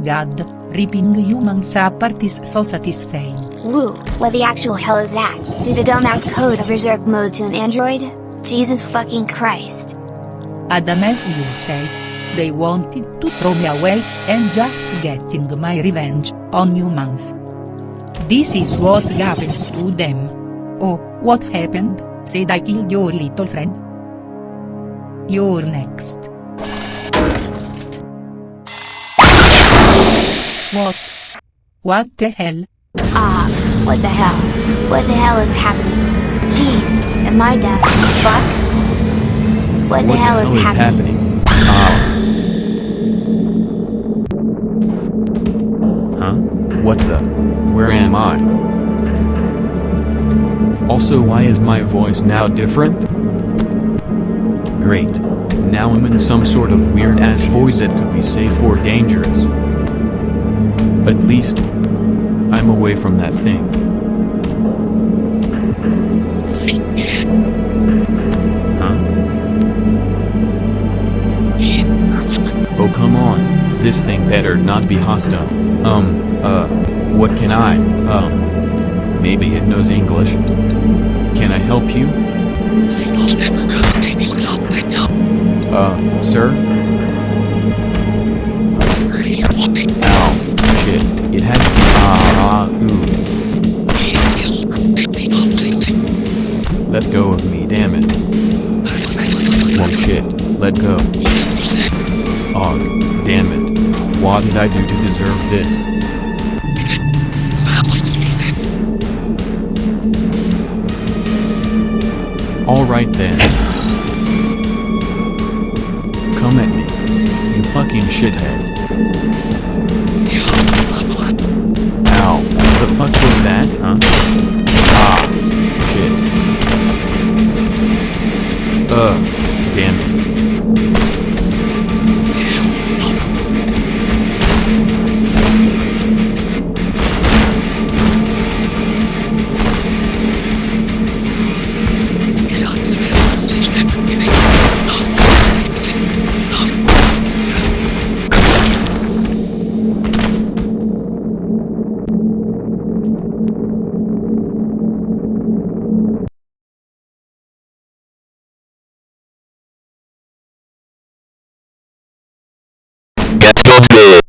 God, ripping humans apart is so satisfying. Woo, what the actual hell is that? Did a dumbass code a berserk mode to an android? Jesus fucking Christ. Adam, as you say, they wanted to throw me away, and just getting my revenge on humans. This is what happens to them. Oh, what happened? Said I killed your little friend? You're next. What? What the hell? What the hell? What the hell is happening? Jeez, am I deaf? Fuck? What the hell is happening? Huh? What the? Where am I? Also, why is my voice now different? Great. Now I'm in some sort of weird-ass void that could be safe or dangerous. At least, I'm away from that thing. Huh? Oh come on, this thing better not be hostile. What can I, maybe it knows English? Can I help you? Sir? Ow, shit, it had Let go of me, damn it. Oh shit, let go. Ugh, damn it. What did I do to deserve this? Alright then. Come at me. You fucking shithead. Ow, the fuck was that, huh? Ah, shit. Damn it. Get